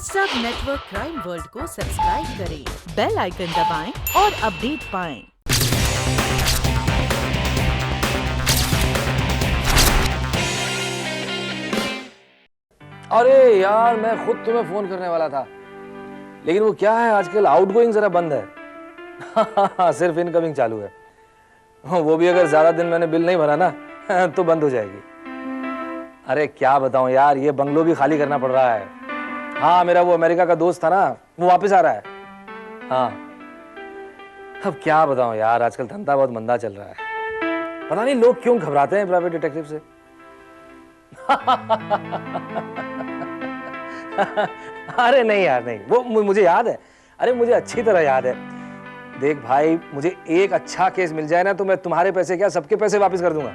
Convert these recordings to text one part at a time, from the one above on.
सब network crime world को subscribe करें, बेल आइकन दबाएं और अपडेट पाएं। अरे यार, मैं खुद तुम्हें फोन करने वाला था, लेकिन वो क्या है, आजकल आउटगोइंग जरा बंद है। सिर्फ इनकमिंग चालू है। वो भी अगर ज्यादा दिन मैंने बिल नहीं भरा ना तो बंद हो जाएगी। अरे क्या बताऊं यार, ये बंगलो भी खाली करना पड़ रहा है। हाँ, मेरा वो अमेरिका का दोस्त था ना, वो वापस आ रहा है। हाँ, अब क्या बताऊं यार, आजकल धंधा बहुत मंदा चल रहा है। पता नहीं लोग क्यों घबराते हैं प्राइवेट डिटेक्टिव से। अरे नहीं यार, नहीं, वो मुझे याद है। अरे मुझे अच्छी तरह याद है। देख भाई, मुझे एक अच्छा केस मिल जाए ना तो मैं तुम्हारे पैसे क्या, सबके पैसे वापस कर दूंगा।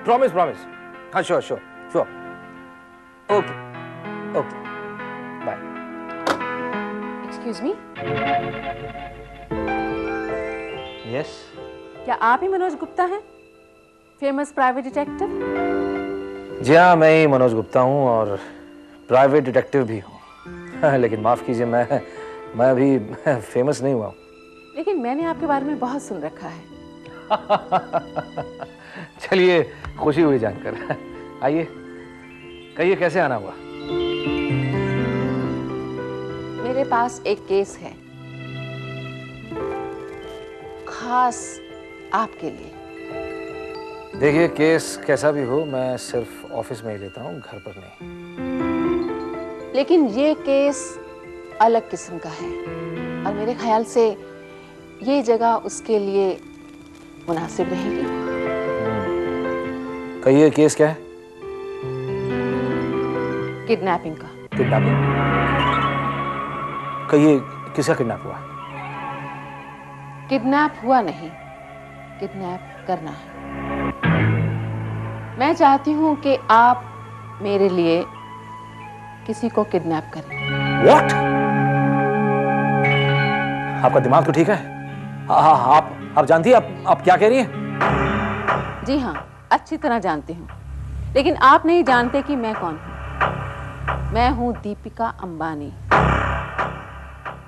Promise promise. हाँ, sure sure sure. Okay okay, bye. Excuse me, yes, क्या आप ही मनोज गुप्ता हैं, फेमस प्राइवेट डिटेक्टिव? जी हाँ, मैं ही मनोज गुप्ता हूँ और प्राइवेट डिटेक्टिव भी हूँ। लेकिन माफ कीजिए, मैं अभी फेमस नहीं हुआ हूँ। लेकिन मैंने आपके बारे में बहुत सुन रखा है। चलिए, खुशी हुई जानकर। आइए, कहिए कैसे आना हुआ। मेरे पास एक केस है, खास आपके लिए। देखिए, केस कैसा भी हो, मैं सिर्फ ऑफिस में ही लेता हूँ, घर पर नहीं। लेकिन ये केस अलग किस्म का है और मेरे ख्याल से ये जगह उसके लिए मुनासिब रहेगी। कहिए, केस क्या है? किडनैपिंग का। किडनैपिंग? कहिए, किसका किडनैप हुआ? किडनैप हुआ नहीं, किडनैप करना है। मैं चाहती हूं कि आप मेरे लिए किसी को किडनैप करें। What? आपका दिमाग तो ठीक है? आप जानती हैं आप क्या कह रही हैं? जी हाँ, अच्छी तरह जानती हूँ, लेकिन आप नहीं जानते कि मैं कौन हूँ। मैं हूँ दीपिका अंबानी,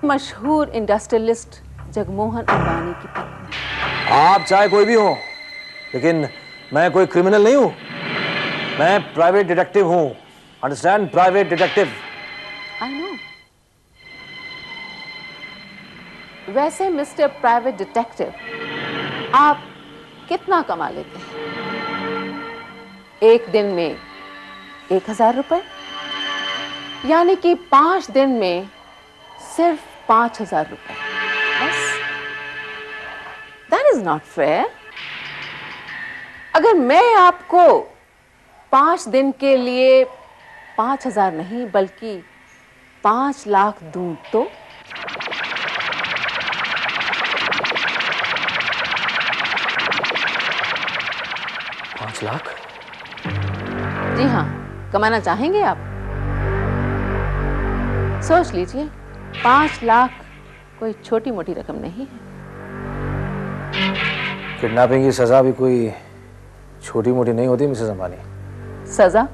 मशहूर इंडस्ट्रियलिस्ट जगमोहन अंबानी की पत्नी। आप चाहे कोई भी हो, लेकिन मैं कोई क्रिमिनल नहीं हूं। मैं प्राइवेट डिटेक्टिव हूं। Understand? Private detective. I know. वैसे मिस्टर प्राइवेट डिटेक्टिव, आप कितना कमा लेते हैं? एक दिन में 1000 रुपए, यानी कि 5 दिन में सिर्फ 5000 रुपए। बस। That is not fair. अगर मैं आपको 5 दिन के लिए 5000 नहीं बल्कि 5 लाख दूं तो? 5 लाख? जी हाँ, कमाना चाहेंगे आप? सोच लीजिए, 5 लाख कोई छोटी मोटी रकम नहीं है। किडनैपिंग की सजा भी कोई छोटी मोटी नहीं होती मिसेस अंबानी। सजा?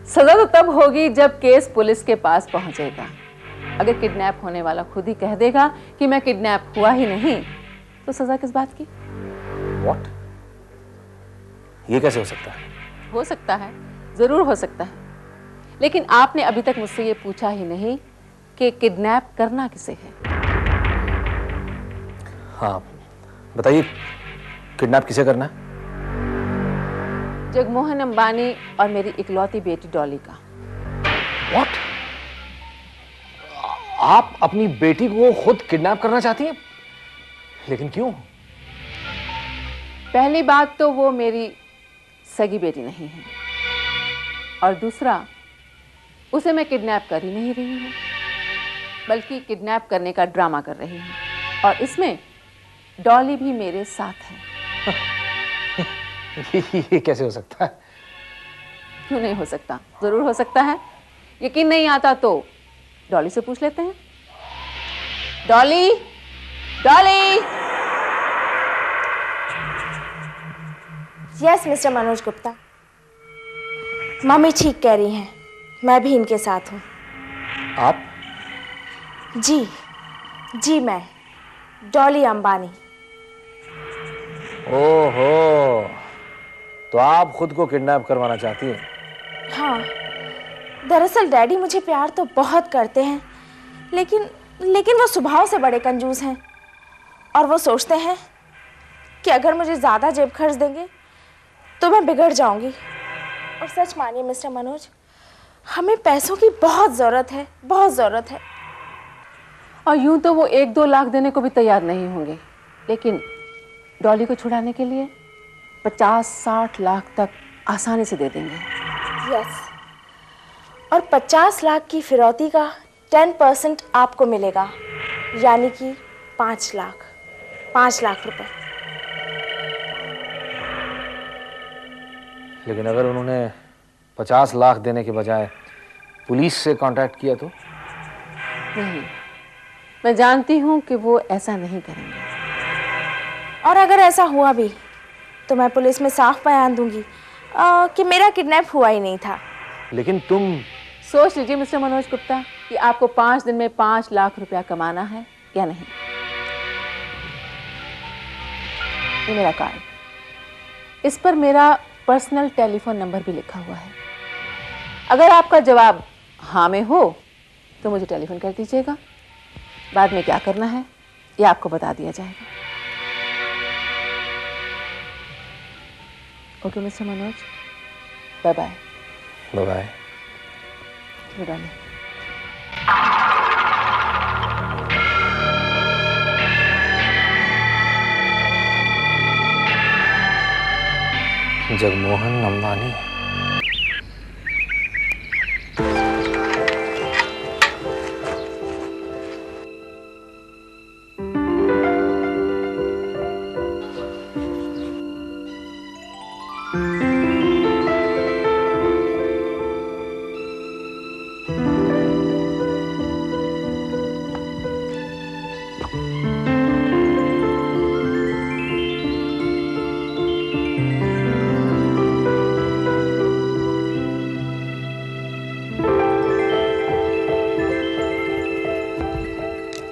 सजा तो तब होगी जब केस पुलिस के पास पहुंचेगा। अगर किडनैप होने वाला खुद ही कह देगा कि मैं किडनैप हुआ ही नहीं, तो सजा किस बात की? What? ये कैसे हो सकता है? हो सकता है, जरूर हो सकता है, लेकिन आपने अभी तक मुझसे ये पूछा ही नहीं कि किडनैप करना किसे है। हाँ, बताइए, किडनैप किसे करना है? जगमोहन अंबानी और मेरी इकलौती बेटी डॉली का। What? आप अपनी बेटी को खुद किडनैप करना चाहती हैं? लेकिन क्यों? पहली बात तो वो मेरी सगी बेटी नहीं है, और दूसरा, उसे मैं किडनैप कर ही नहीं रही हूँ, बल्कि किडनैप करने का ड्रामा कर रही हूँ, और इसमें डॉली भी मेरे साथ है। ये कैसे हो सकता है? क्यों नहीं हो सकता? जरूर हो सकता है। यकीन नहीं आता तो डॉली से पूछ लेते हैं। Dolly, Dolly. Yes mister Manoj Gupta, mummy ठीक कह रही हैं। मैं भी इनके साथ हूँ। आप? जी मैं डॉली अंबानी। ओहो, तो आप खुद को किडनैप करवाना चाहती हैं? हाँ, दरअसल डैडी मुझे प्यार तो बहुत करते हैं, लेकिन वो स्वभाव से बड़े कंजूस हैं और वो सोचते हैं कि अगर मुझे ज़्यादा जेब खर्च देंगे तो मैं बिगड़ जाऊंगी। और सच मानिए मिस्टर मनोज, हमें पैसों की बहुत ज़रूरत है, बहुत ज़रूरत है। और यूं तो वो 1-2 लाख देने को भी तैयार नहीं होंगे, लेकिन डॉली को छुड़ाने के लिए 50-60 लाख तक आसानी से दे देंगे। यस, और 50 लाख की फिरौती का 10% आपको मिलेगा, यानी कि 5 लाख रुपए। लेकिन अगर उन्होंने 50 लाख देने के बजाय पुलिस से कांटेक्ट किया तो? नहीं, मैं जानती हूँ कि वो ऐसा नहीं करेंगे। और अगर ऐसा हुआ भी तो मैं पुलिस में साफ बयान दूंगी कि मेरा किडनैप हुआ ही नहीं था। लेकिन तुम सोच लीजिए मिस्टर मनोज गुप्ता कि आपको 5 दिन में 5 लाख रुपया कमाना है या नहीं। ये मेरा कार्ड, इस पर मेरा पर्सनल टेलीफोन नंबर भी लिखा हुआ है। अगर आपका जवाब हाँ में हो तो मुझे टेलीफोन कर दीजिएगा। बाद में क्या करना है ये आपको बता दिया जाएगा। Okay mister Manoj, bye bye. Bye bye. Good morning. Jagmohan Ambani.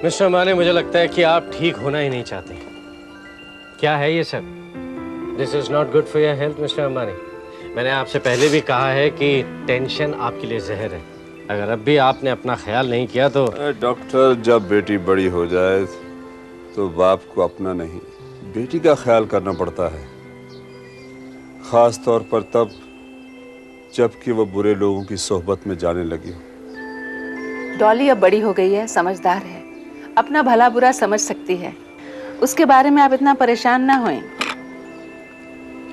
Mister Ambani, मुझे लगता है कि आप ठीक होना ही नहीं चाहते। क्या है ये सब? This is not good for your health mister Ambani. मैंने आपसे पहले भी कहा है कि टेंशन आपके लिए जहर है। अगर अब भी आपने अपना ख्याल नहीं किया तो। डॉक्टर, जब बेटी बड़ी हो जाए तो बाप को अपना नहीं बेटी का ख्याल करना पड़ता है, खास तौर पर तब जबकि वो बुरे लोगों की सोहबत में जाने लगी हो। डॉली अब बड़ी हो गई है, समझदार है, अपना भला बुरा समझ सकती है। उसके बारे में आप इतना परेशान ना होएं। ये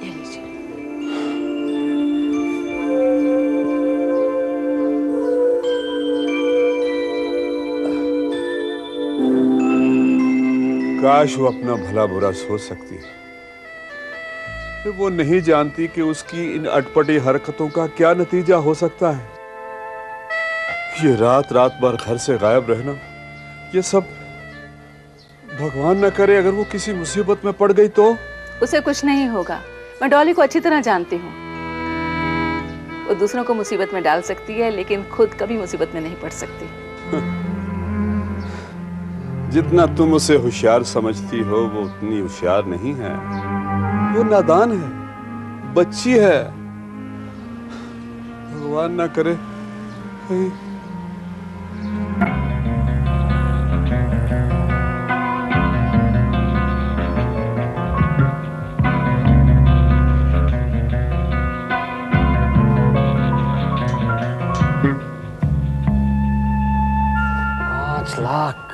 लीजिए। काश वो अपना भला बुरा सोच सकती है। वो नहीं जानती कि उसकी इन अटपटी हरकतों का क्या नतीजा हो सकता है। ये रात रात भर घर से गायब रहना, ये सब भगवान न करे अगर वो किसी मुसीबत में पड़ गई तो। उसे कुछ नहीं होगा, मैं डॉली को अच्छी तरह जानती हूँ। वो दूसरों को मुसीबत में डाल सकती है लेकिन खुद कभी मुसीबत में नहीं पड़ सकती। जितना तुम उसे होशियार समझती हो वो उतनी होशियार नहीं है। वो नादान है, बच्ची है। भगवान ना करे कहीं। लाख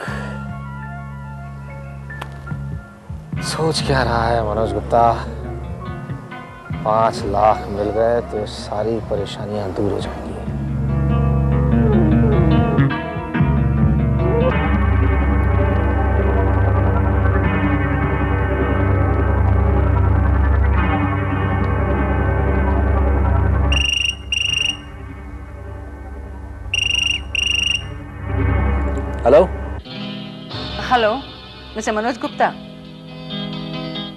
सोच क्या रहा है मनोज गुप्ता? 5 लाख मिल गए तो सारी परेशानियां दूर हो जाएंगी। Hello hello, mister Manoj Gupta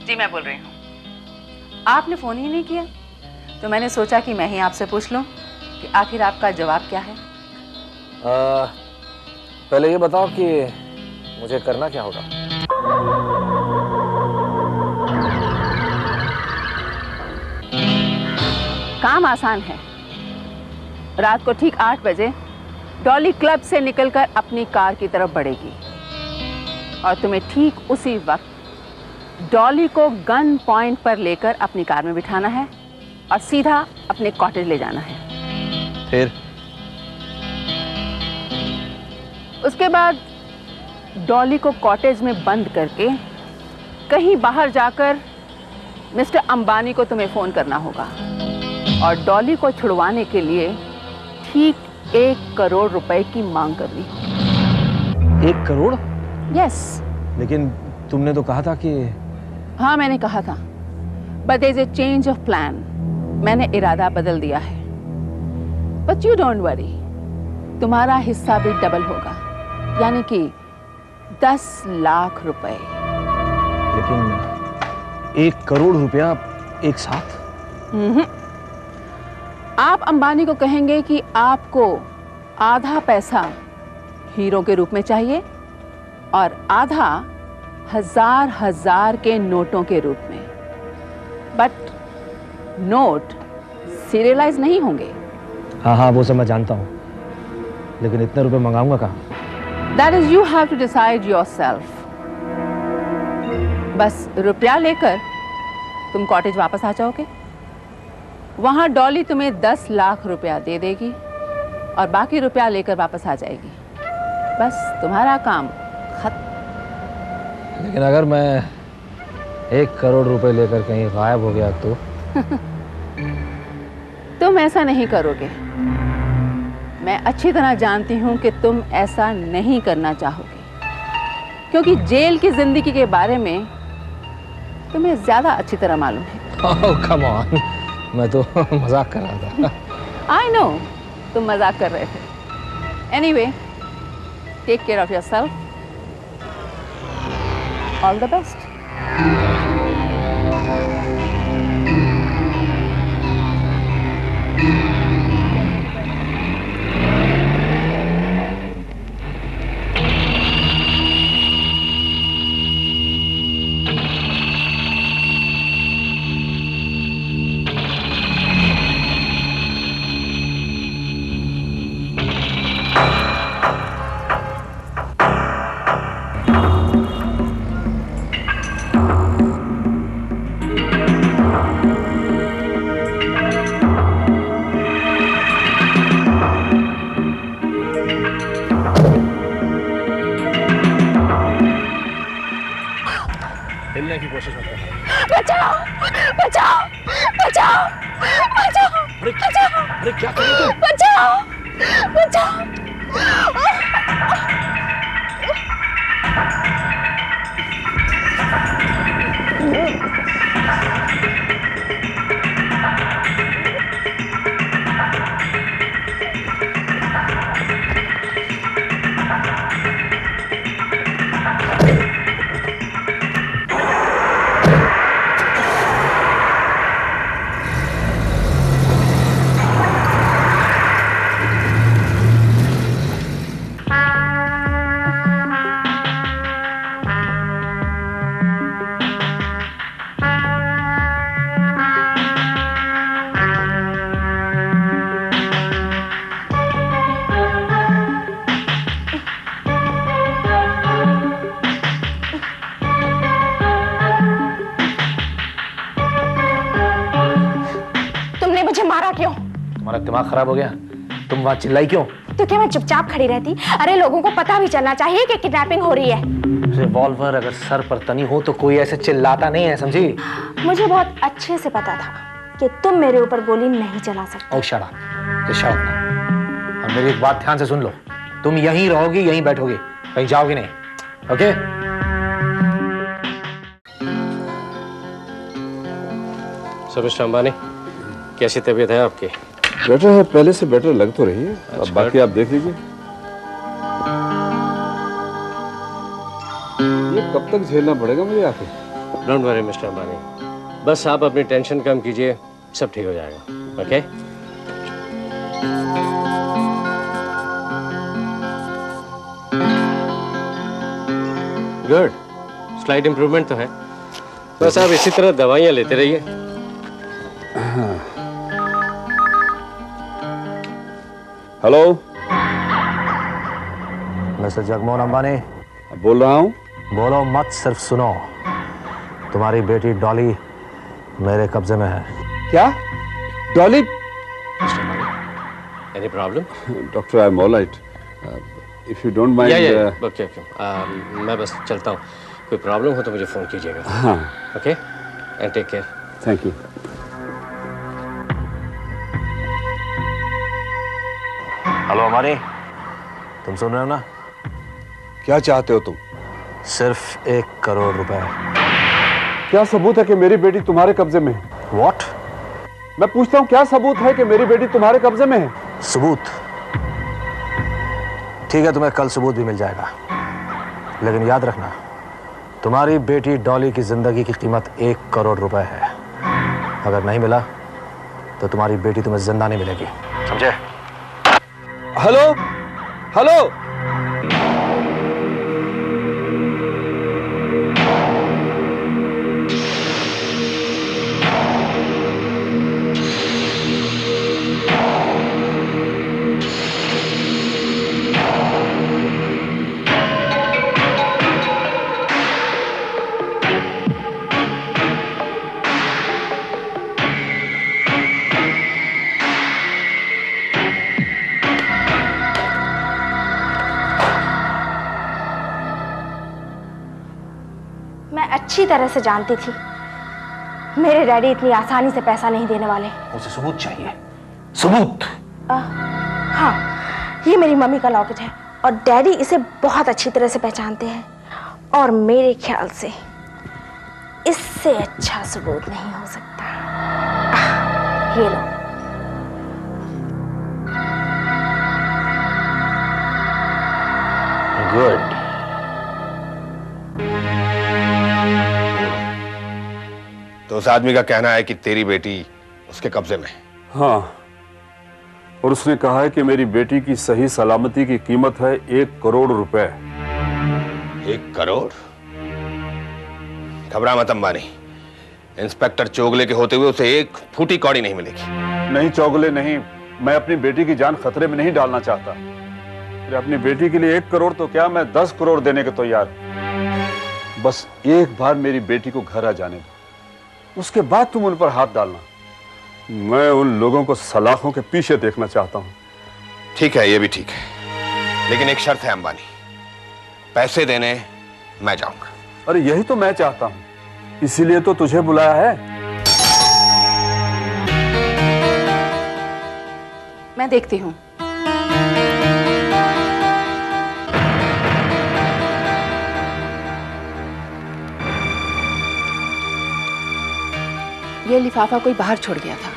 ji, मैं बोल रही हूँ। आपने फोन ही नहीं किया तो मैंने सोचा कि मैं ही आपसे पूछ लूं कि आखिर आपका जवाब क्या है? पहले ये बताओ कि मुझे करना क्या होगा? काम आसान है। रात को ठीक 8 बजे डॉली क्लब से निकलकर अपनी कार की तरफ बढ़ेगी और तुम्हें ठीक उसी वक्त डॉली को गन पॉइंट पर लेकर अपनी कार में बिठाना है और सीधा अपने कॉटेज ले जाना है। फिर उसके बाद डॉली को कॉटेज में बंद करके कहीं बाहर जाकर मिस्टर अंबानी को तुम्हें फोन करना होगा और डॉली को छुड़वाने के लिए ठीक 1 करोड़ रुपए की मांग करनी होगी। 1 करोड़? यस। लेकिन तुमने तो कहा था कि... हाँ, मैंने कहा था, but there is a change of plan. मैंने इरादा बदल दिया है। बट यू डोंट वरी, तुम्हारा हिस्सा भी डबल होगा, यानी कि 10 लाख रुपए। लेकिन 1 करोड़ रुपया एक साथ? आप अंबानी को कहेंगे कि आपको आधा पैसा हीरो के रूप में चाहिए और आधा हजार के नोटों के रूप में। बट नोट सीरियलाइज नहीं होंगे। हाँ, वो सब मैं जानता हूँ, लेकिन इतने रुपए मंगाऊंगा कहाँ? That is you have to decide yourself। बस रुपया लेकर तुम कॉटेज वापस आ जाओगे, वहां डॉली तुम्हें 10 लाख रुपया दे देगी और बाकी रुपया लेकर वापस आ जाएगी। बस तुम्हारा काम खत्म। लेकिन अगर मैं 1 करोड़ रुपए लेकर कहीं गायब हो गया तो? तुम ऐसा नहीं करोगे। मैं अच्छी तरह जानती हूं कि तुम ऐसा नहीं करना चाहोगे, क्योंकि जेल की जिंदगी के बारे में तुम्हें ज्यादा अच्छी तरह मालूम है। ओह कम ऑन, मैं तो मजाक कर रहा था। आई नो, तुम मजाक कर रहे थे। Anyway, take care of yourself. All the best. हिलने की कोशिश मत करना। बचाओ बचाओ बचाओ बचाओ अरे क्या कर रही हो? बचाओ बचाओ। तुम्हारा दिमाग खराब हो गया? तुम वहां चिल्लाई क्यों? तो क्या मैं चुपचाप खड़ी रहती? अरे लोगों को पता भी चलना चाहिए कि किडनैपिंग हो रही है। रिवॉल्वर अगर सर पर तनी हो तो कोई ऐसे चिल्लाता नहीं है, समझी? मुझे बहुत अच्छे से पता था कि तुम मेरे ऊपर गोली नहीं चला सकते। ओह शट अप, तो शट अप। और मेरी एक बात ध्यान से सुन लो, तुम यहीं रहोगी, यहीं बैठोगी, कहीं जाओगी नहीं, ओके? सो मिस्टर अंबानी, कैसी तबीयत है आपकी? बेटर है, पहले से बेटर लग तो रही है। अब बाकी आप देख लीजिए। ये कब तक झेलना पड़ेगा मुझे आके? डोंट वरी मिस्टर अंबानी, बस आप अपनी टेंशन कम कीजिए, सब ठीक हो जाएगा, ओके? गुड, स्लाइट इम्प्रूवमेंट तो है। बस आप इसी तरह दवाइयाँ लेते रहिए। हेलो, मिस्टर जगमोहन अंबानी, बोल रहा हूँ। बोलो मत, सिर्फ सुनो। तुम्हारी बेटी डॉली मेरे कब्जे में है। क्या? Dolly? Any problem? Doctor, I am all right. If you don't mind. Okay, मैं बस चलता हूँ। कोई प्रॉब्लम हो तो मुझे फ़ोन कीजिएगा। हाँ, okay, and take care. Thank you. Hello Ambani, तुम सुन रहे हो ना? क्या चाहते हो तुम? सिर्फ 1 करोड़ रुपए। क्या सबूत है कि मेरी बेटी तुम्हारे कब्जे में है? व्हाट? मैं पूछता हूँ, क्या सबूत है कि मेरी बेटी तुम्हारे कब्जे में है? सबूत? ठीक है, तुम्हें कल सबूत भी मिल जाएगा, लेकिन याद रखना, तुम्हारी बेटी डॉली की जिंदगी की कीमत 1 करोड़ रुपए है। अगर नहीं मिला तो तुम्हारी बेटी तुम्हें जिंदा नहीं मिलेगी, समझे? Hello, hello. मैं अच्छी तरह से जानती थी मेरे डैडी इतनी आसानी से पैसा नहीं देने वाले। मुझे सबूत चाहिए, सबूत। हाँ, ये मेरी मम्मी का लॉकेट है और डैडी इसे बहुत अच्छी तरह से पहचानते हैं, और मेरे ख्याल से इससे अच्छा सबूत नहीं हो सकता। ये लो। गुड। तो उस आदमी का कहना है कि तेरी बेटी उसके कब्जे में है। हाँ, और उसने कहा है कि मेरी बेटी की सही सलामती की कीमत है 1 करोड़ रुपए। 1 करोड़? घबरा मत अंबानी, इंस्पेक्टर चोगले के होते हुए उसे एक फूटी कौड़ी नहीं मिलेगी। नहीं चौगले नहीं, मैं अपनी बेटी की जान खतरे में नहीं डालना चाहता। अरे अपनी बेटी के लिए 1 करोड़ तो क्या, मैं 10 करोड़ देने के तैयार। बस एक बार मेरी बेटी को घर आ जाने दो, उसके बाद तुम उन पर हाथ डालना। मैं उन लोगों को सलाखों के पीछे देखना चाहता हूं। ठीक है, ये भी ठीक है, लेकिन एक शर्त है अंबानी, पैसे देने मैं जाऊंगा। अरे यही तो मैं चाहता हूं, इसीलिए तो तुझे बुलाया है। मैं देखती हूँ। ये लिफाफा कोई बाहर छोड़ गया था।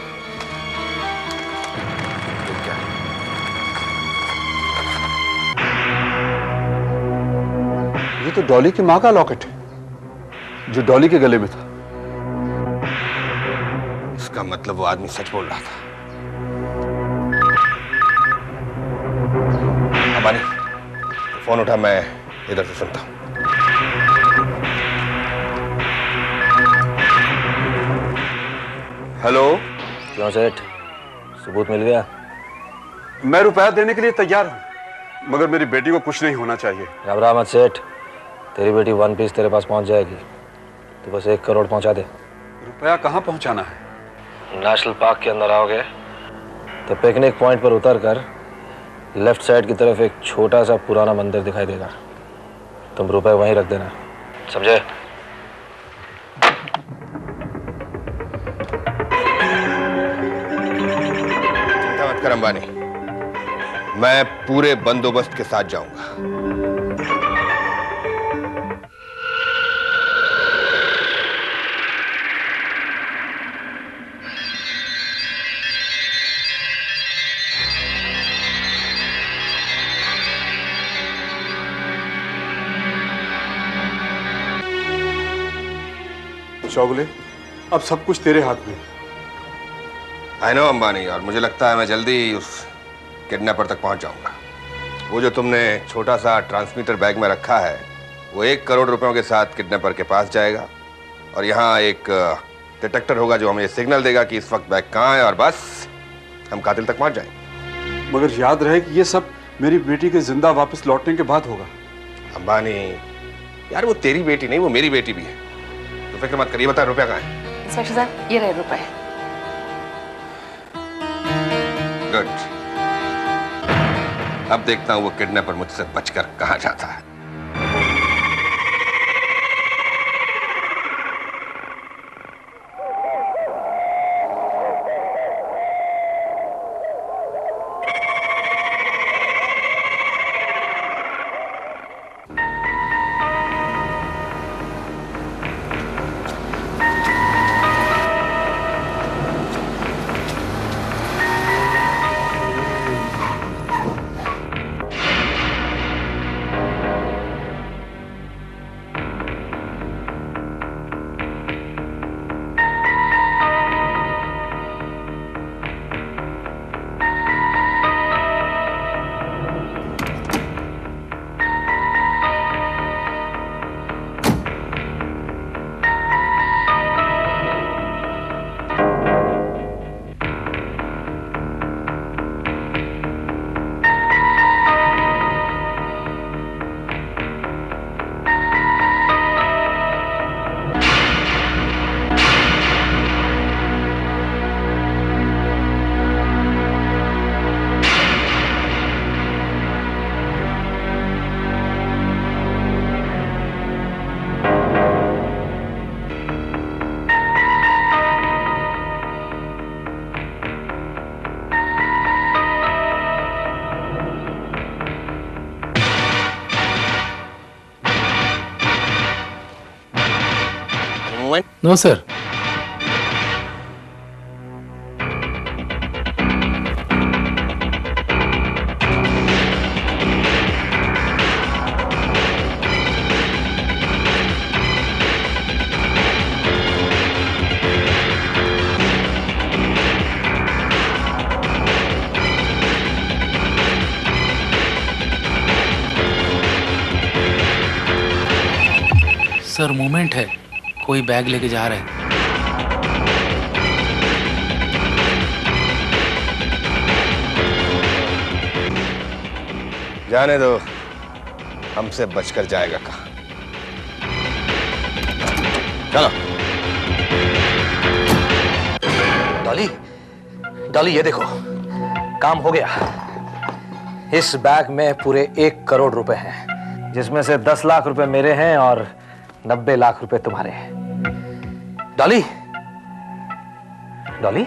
ये तो डॉली की माँ का लॉकेट है, जो डॉली के गले में था। इसका मतलब वो आदमी सच बोल रहा था। अंबानी, फोन उठा, मैं इधर से सुनता हूं। हेलो। क्यों सेठ, सबूत मिल गया? मैं रुपया देने के लिए तैयार हूं, मगर मेरी बेटी को कुछ नहीं होना चाहिए। घबरा मत सेठ, तेरी बेटी 1 पीस तेरे पास पहुंच जाएगी। तो बस 1 करोड़ पहुंचा दे। रुपया कहाँ पहुंचाना है? नेशनल पार्क के अंदर आओगे तो पिकनिक पॉइंट पर उतर कर लेफ्ट साइड की तरफ एक छोटा सा पुराना मंदिर दिखाई देगा। तुम रुपए वहीं रख देना, समझे? चिंता मत कर अंबानी, मैं पूरे बंदोबस्त के साथ जाऊंगा। चौगले, अब सब कुछ तेरे हाथ में। आई नो अंबानी, और मुझे लगता है मैं जल्दी ही उस किडनैपर तक पहुंच जाऊंगा। वो जो तुमने छोटा सा ट्रांसमीटर बैग में रखा है वो 1 करोड़ रुपयों के साथ किडनैपर के पास जाएगा और यहाँ एक डिटेक्टर होगा जो हमें ये सिग्नल देगा कि इस वक्त बैग कहाँ है और बस हम कातिल तक पहुंच जाएंगे। मगर याद रहे कि ये सब मेरी बेटी के जिंदा वापस लौटने के बाद होगा। अंबानी यार, वो तेरी बेटी नहीं, वो मेरी बेटी भी है, तो फिक्र मत करिए। बता रुपया कहाँ है? इंस्पेक्टर साहब, ये रहे रुपए। गुड। अब देखता हूँ वो किडनैपर मुझसे बचकर कहाँ जाता है। No sir. सर मूवमेंट है, कोई बैग लेके जा रहा है। जाने दो, हमसे बचकर जाएगा कहाँ। चलो। डॉली, डॉली ये देखो, काम हो गया। इस बैग में पूरे 1 करोड़ रुपए हैं, जिसमें से 10 लाख रुपए मेरे हैं और 90 लाख रुपए तुम्हारे हैं। डॉली, डॉली,